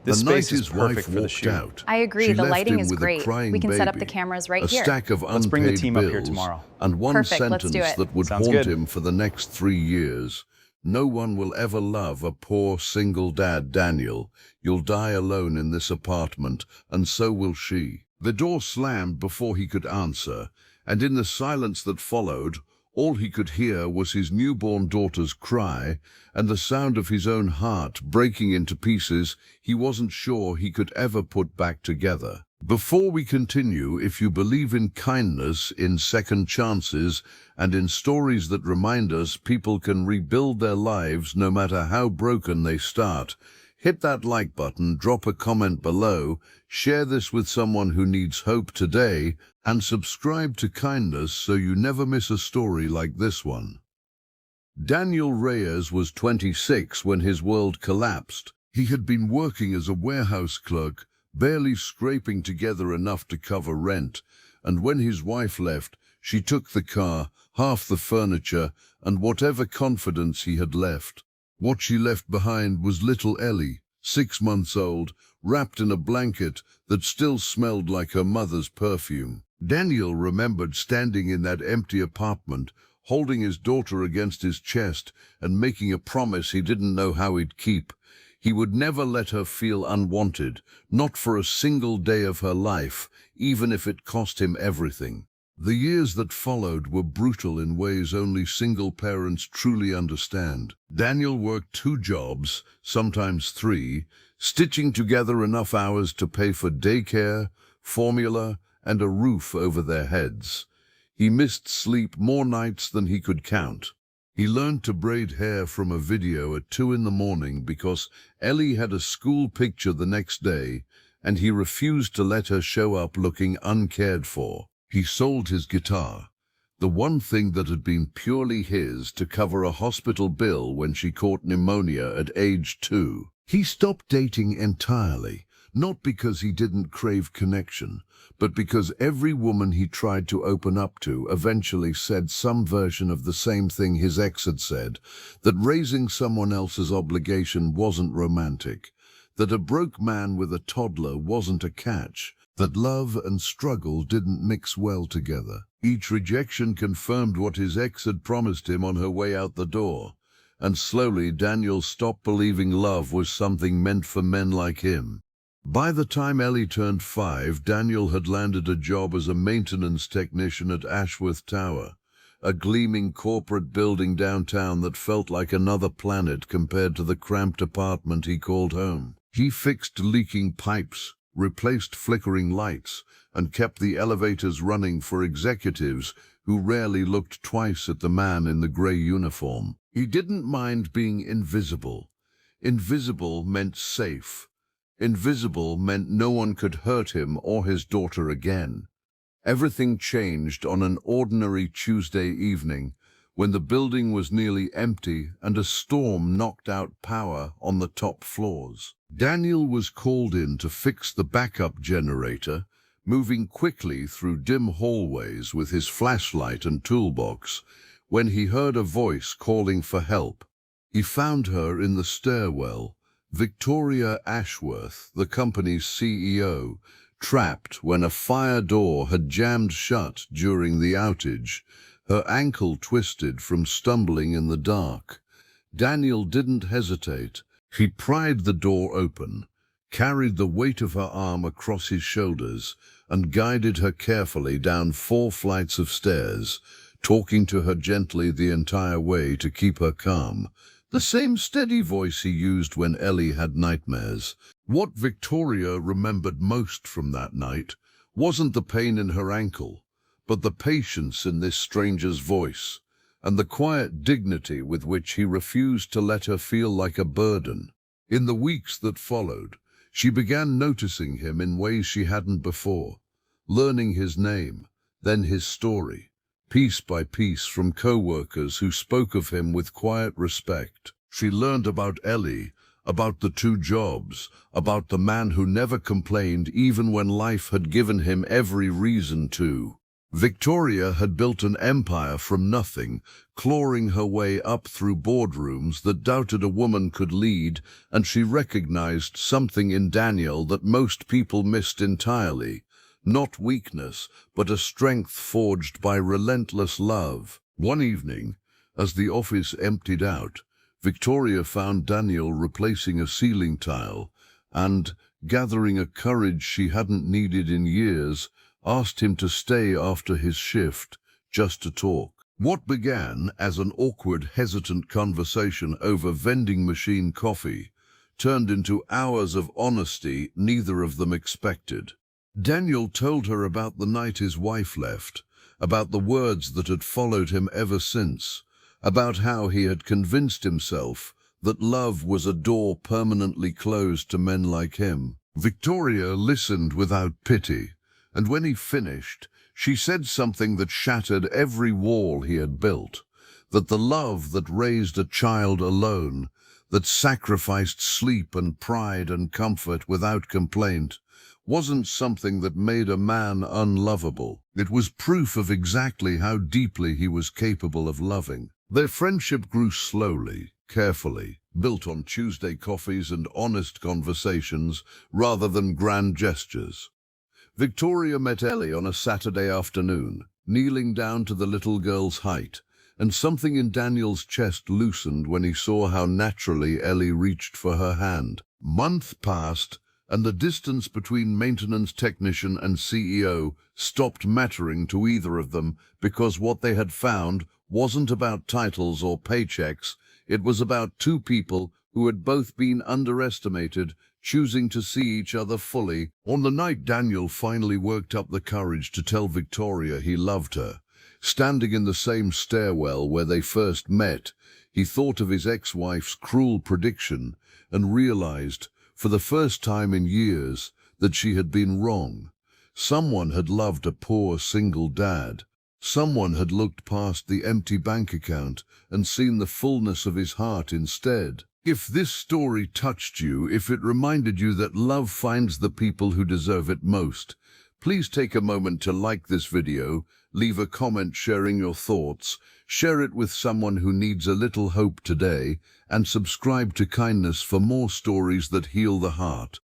The This night space is his perfect wife for the walked shoot. out, I agree, she the left lighting him is with great. a crying We can set up the baby, cameras right a here. stack of Let's bring the unpaid team up here bills, tomorrow. and one Perfect, let's do sentence it. that would Sounds haunt good. him for the next 3 years. No one will ever love a poor single dad, Daniel. You'll die alone in this apartment, and so will she. The door slammed before he could answer, and in the silence that followed, all he could hear was his newborn daughter's cry and the sound of his own heart breaking into pieces he wasn't sure he could ever put back together. Before we continue, if you believe in kindness, in second chances, and in stories that remind us people can rebuild their lives no matter how broken they start, hit that like button, drop a comment below, share this with someone who needs hope today, and subscribe to Kindness so you never miss a story like this one. Daniel Reyes was 26 when his world collapsed. He had been working as a warehouse clerk, barely scraping together enough to cover rent, and when his wife left, she took the car, half the furniture, and whatever confidence he had left. What she left behind was little Ellie, 6 months old, wrapped in a blanket that still smelled like her mother's perfume. Daniel remembered standing in that empty apartment, holding his daughter against his chest and making a promise he didn't know how he'd keep. He would never let her feel unwanted, not for a single day of her life, even if it cost him everything. The years that followed were brutal in ways only single parents truly understand. Daniel worked 2 jobs, sometimes 3, stitching together enough hours to pay for daycare, formula, and a roof over their heads. He missed sleep more nights than he could count. He learned to braid hair from a video at 2 in the morning because Ellie had a school picture the next day, and he refused to let her show up looking uncared for. He sold his guitar, the one thing that had been purely his, to cover a hospital bill when she caught pneumonia at age 2. He stopped dating entirely, not because he didn't crave connection, but because every woman he tried to open up to eventually said some version of the same thing his ex had said, that raising someone else's obligation wasn't romantic, that a broke man with a toddler wasn't a catch, that love and struggle didn't mix well together. Each rejection confirmed what his ex had promised him on her way out the door, and slowly Daniel stopped believing love was something meant for men like him. By the time Ellie turned 5, Daniel had landed a job as a maintenance technician at Ashworth Tower, a gleaming corporate building downtown that felt like another planet compared to the cramped apartment he called home. He fixed leaking pipes, replaced flickering lights, and kept the elevators running for executives who rarely looked twice at the man in the gray uniform. He didn't mind being invisible. Invisible meant safe. Invisible meant no one could hurt him or his daughter again. Everything changed on an ordinary Tuesday evening when the building was nearly empty and a storm knocked out power on the top floors. Daniel was called in to fix the backup generator, moving quickly through dim hallways with his flashlight and toolbox, when he heard a voice calling for help. He found her in the stairwell, Victoria Ashworth, the company's CEO, trapped when a fire door had jammed shut during the outage, her ankle twisted from stumbling in the dark. Daniel didn't hesitate. He pried the door open, carried the weight of her arm across his shoulders, and guided her carefully down 4 flights of stairs, talking to her gently the entire way to keep her calm. The same steady voice he used when Ellie had nightmares. What Victoria remembered most from that night wasn't the pain in her ankle, but the patience in this stranger's voice, and the quiet dignity with which he refused to let her feel like a burden. In the weeks that followed, she began noticing him in ways she hadn't before, learning his name, then his story, piece by piece from co-workers who spoke of him with quiet respect. She learned about Ellie, about the 2 jobs, about the man who never complained even when life had given him every reason to. Victoria had built an empire from nothing, clawing her way up through boardrooms that doubted a woman could lead, and she recognized something in Daniel that most people missed entirely. Not weakness, but a strength forged by relentless love. One evening, as the office emptied out, Victoria found Daniel replacing a ceiling tile and, gathering a courage she hadn't needed in years, asked him to stay after his shift, just to talk. What began as an awkward, hesitant conversation over vending machine coffee turned into hours of honesty neither of them expected. Daniel told her about the night his wife left, about the words that had followed him ever since, about how he had convinced himself that love was a door permanently closed to men like him. Victoria listened without pity, and when he finished, she said something that shattered every wall he had built, that the love that raised a child alone, that sacrificed sleep and pride and comfort without complaint, wasn't something that made a man unlovable. It was proof of exactly how deeply he was capable of loving. Their friendship grew slowly, carefully, built on Tuesday coffees and honest conversations rather than grand gestures. Victoria met Ellie on a Saturday afternoon, kneeling down to the little girl's height, and something in Daniel's chest loosened when he saw how naturally Ellie reached for her hand. Months passed, and the distance between maintenance technician and CEO stopped mattering to either of them because what they had found wasn't about titles or paychecks. It was about two people who had both been underestimated, choosing to see each other fully. On the night Daniel finally worked up the courage to tell Victoria he loved her, standing in the same stairwell where they first met, he thought of his ex-wife's cruel prediction and realized, for the first time in years, that she had been wrong. Someone had loved a poor single dad. Someone had looked past the empty bank account and seen the fullness of his heart instead. If this story touched you, if it reminded you that love finds the people who deserve it most, please take a moment to like this video, leave a comment sharing your thoughts, share it with someone who needs a little hope today, and subscribe to Kindness for more stories that heal the heart.